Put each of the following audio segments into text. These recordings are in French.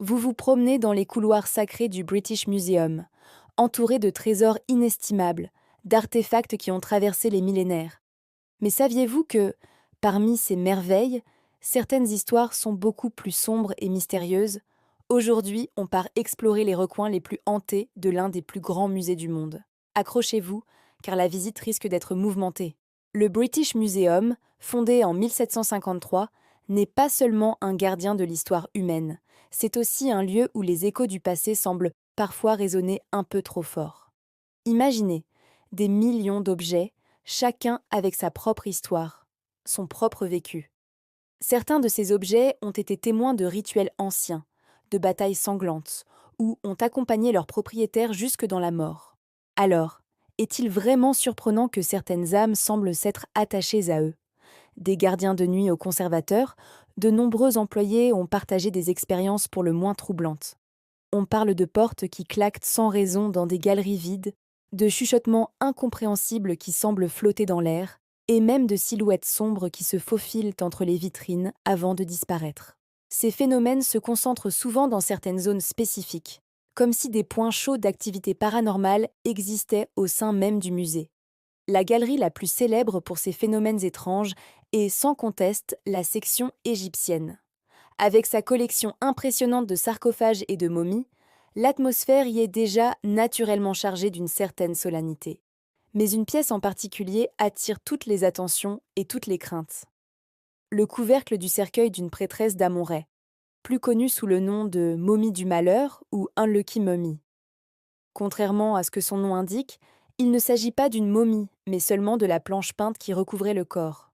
Vous vous promenez dans les couloirs sacrés du British Museum, entouré de trésors inestimables, d'artefacts qui ont traversé les millénaires. Mais saviez-vous que, parmi ces merveilles, certaines histoires sont beaucoup plus sombres et mystérieuses? Aujourd'hui, on part explorer les recoins les plus hantés de l'un des plus grands musées du monde. Accrochez-vous, car la visite risque d'être mouvementée. Le British Museum, fondé en 1753, n'est pas seulement un gardien de l'histoire humaine, c'est aussi un lieu où les échos du passé semblent parfois résonner un peu trop fort. Imaginez des millions d'objets, chacun avec sa propre histoire, son propre vécu. Certains de ces objets ont été témoins de rituels anciens, de batailles sanglantes, ou ont accompagné leurs propriétaires jusque dans la mort. Alors, est-il vraiment surprenant que certaines âmes semblent s'être attachées à eux? Des gardiens de nuit aux conservateurs, de nombreux employés ont partagé des expériences pour le moins troublantes. On parle de portes qui claquent sans raison dans des galeries vides, de chuchotements incompréhensibles qui semblent flotter dans l'air, et même de silhouettes sombres qui se faufilent entre les vitrines avant de disparaître. Ces phénomènes se concentrent souvent dans certaines zones spécifiques, comme si des points chauds d'activité paranormale existaient au sein même du musée. La galerie la plus célèbre pour ces phénomènes étranges est sans conteste la section égyptienne. Avec sa collection impressionnante de sarcophages et de momies, l'atmosphère y est déjà naturellement chargée d'une certaine solennité. Mais une pièce en particulier attire toutes les attentions et toutes les craintes. Le couvercle du cercueil d'une prêtresse d'Amon-Rê, plus connu sous le nom de momie du malheur ou Unlucky Mummy. Contrairement à ce que son nom indique, il ne s'agit pas d'une momie, mais seulement de la planche peinte qui recouvrait le corps.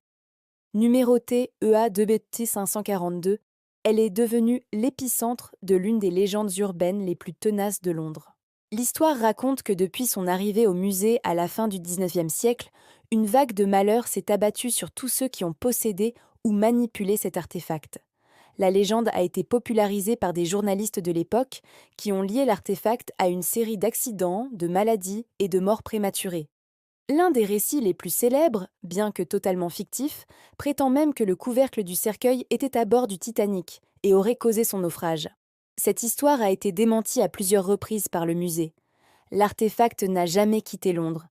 Numérotée EA2BT 542, elle est devenue l'épicentre de l'une des légendes urbaines les plus tenaces de Londres. L'histoire raconte que depuis son arrivée au musée à la fin du XIXe siècle, une vague de malheur s'est abattue sur tous ceux qui ont possédé ou manipulé cet artefact. La légende a été popularisée par des journalistes de l'époque qui ont lié l'artefact à une série d'accidents, de maladies et de morts prématurées. L'un des récits les plus célèbres, bien que totalement fictif, prétend même que le couvercle du cercueil était à bord du Titanic et aurait causé son naufrage. Cette histoire a été démentie à plusieurs reprises par le musée. L'artefact n'a jamais quitté Londres.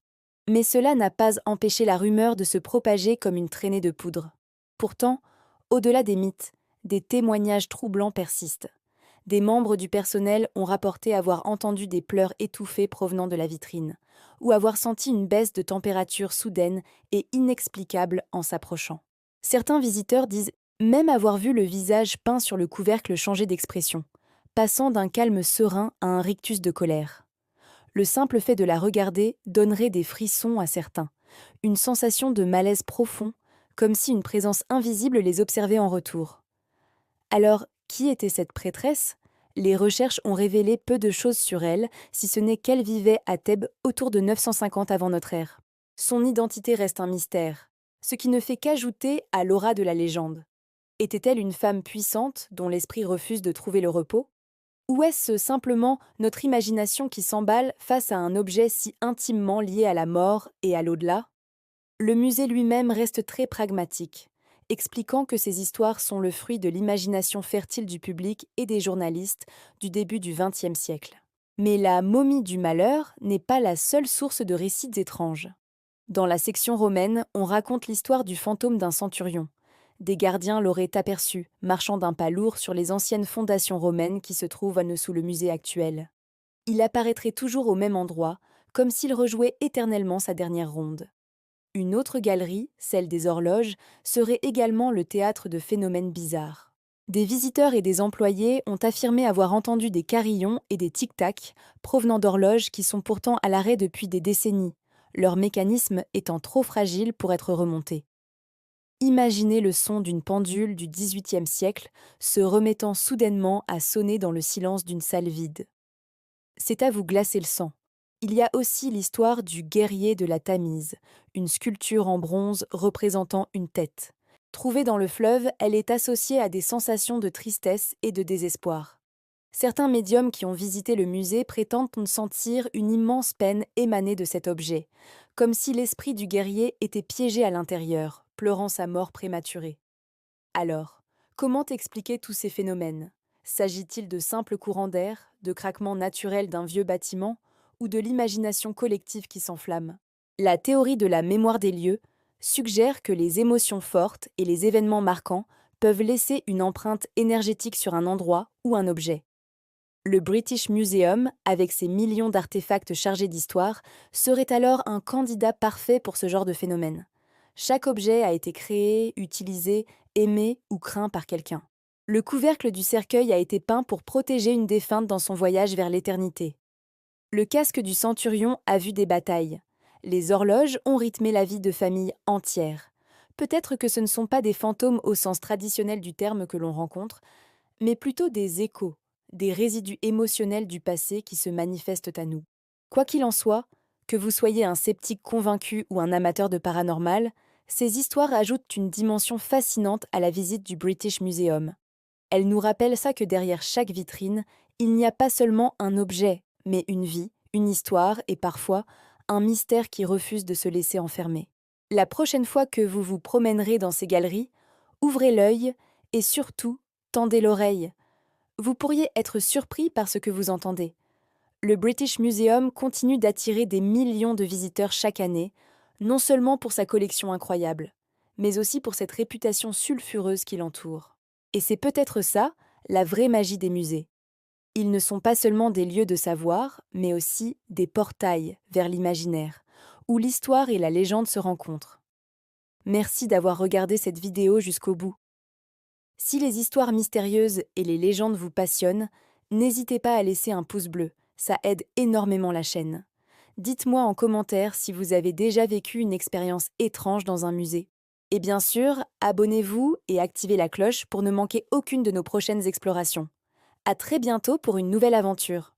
Mais cela n'a pas empêché la rumeur de se propager comme une traînée de poudre. Pourtant, au-delà des mythes, des témoignages troublants persistent. Des membres du personnel ont rapporté avoir entendu des pleurs étouffés provenant de la vitrine, ou avoir senti une baisse de température soudaine et inexplicable en s'approchant. Certains visiteurs disent même avoir vu le visage peint sur le couvercle changer d'expression, passant d'un calme serein à un rictus de colère. Le simple fait de la regarder donnerait des frissons à certains, une sensation de malaise profond, comme si une présence invisible les observait en retour. Alors, qui était cette prêtresse? Les recherches ont révélé peu de choses sur elle, si ce n'est qu'elle vivait à Thèbes autour de 950 avant notre ère. Son identité reste un mystère, ce qui ne fait qu'ajouter à l'aura de la légende. Était-elle une femme puissante dont l'esprit refuse de trouver le repos? Ou est-ce simplement notre imagination qui s'emballe face à un objet si intimement lié à la mort et à l'au-delà? Le musée lui-même reste très pragmatique, expliquant que ces histoires sont le fruit de l'imagination fertile du public et des journalistes du début du XXe siècle. Mais la momie du malheur n'est pas la seule source de récits étranges. Dans la section romaine, on raconte l'histoire du fantôme d'un centurion. Des gardiens l'auraient aperçu, marchant d'un pas lourd sur les anciennes fondations romaines qui se trouvent sous le musée actuel. Il apparaîtrait toujours au même endroit, comme s'il rejouait éternellement sa dernière ronde. Une autre galerie, celle des horloges, serait également le théâtre de phénomènes bizarres. Des visiteurs et des employés ont affirmé avoir entendu des carillons et des tic-tac provenant d'horloges qui sont pourtant à l'arrêt depuis des décennies, leur mécanisme étant trop fragile pour être remonté. Imaginez le son d'une pendule du XVIIIe siècle se remettant soudainement à sonner dans le silence d'une salle vide. C'est à vous glacer le sang. Il y a aussi l'histoire du guerrier de la Tamise, une sculpture en bronze représentant une tête. Trouvée dans le fleuve, elle est associée à des sensations de tristesse et de désespoir. Certains médiums qui ont visité le musée prétendent sentir une immense peine émaner de cet objet, comme si l'esprit du guerrier était piégé à l'intérieur, pleurant sa mort prématurée. Alors, comment expliquer tous ces phénomènes? S'agit-il de simples courants d'air, de craquements naturels d'un vieux bâtiment ou de l'imagination collective qui s'enflamme? La théorie de la mémoire des lieux suggère que les émotions fortes et les événements marquants peuvent laisser une empreinte énergétique sur un endroit ou un objet. Le British Museum, avec ses millions d'artefacts chargés d'histoire, serait alors un candidat parfait pour ce genre de phénomène. Chaque objet a été créé, utilisé, aimé ou craint par quelqu'un. Le couvercle du cercueil a été peint pour protéger une défunte dans son voyage vers l'éternité. Le casque du centurion a vu des batailles. Les horloges ont rythmé la vie de familles entières. Peut-être que ce ne sont pas des fantômes au sens traditionnel du terme que l'on rencontre, mais plutôt des échos, des résidus émotionnels du passé qui se manifestent à nous. Quoi qu'il en soit, que vous soyez un sceptique convaincu ou un amateur de paranormal, ces histoires ajoutent une dimension fascinante à la visite du British Museum. Elles nous rappellent ça que derrière chaque vitrine, il n'y a pas seulement un objet, mais une vie, une histoire et parfois un mystère qui refuse de se laisser enfermer. La prochaine fois que vous vous promènerez dans ces galeries, ouvrez l'œil et surtout, tendez l'oreille. Vous pourriez être surpris par ce que vous entendez. Le British Museum continue d'attirer des millions de visiteurs chaque année, non seulement pour sa collection incroyable, mais aussi pour cette réputation sulfureuse qui l'entoure. Et c'est peut-être ça, la vraie magie des musées. Ils ne sont pas seulement des lieux de savoir, mais aussi des portails vers l'imaginaire, où l'histoire et la légende se rencontrent. Merci d'avoir regardé cette vidéo jusqu'au bout. Si les histoires mystérieuses et les légendes vous passionnent, n'hésitez pas à laisser un pouce bleu, ça aide énormément la chaîne. Dites-moi en commentaire si vous avez déjà vécu une expérience étrange dans un musée. Et bien sûr, abonnez-vous et activez la cloche pour ne manquer aucune de nos prochaines explorations. À très bientôt pour une nouvelle aventure.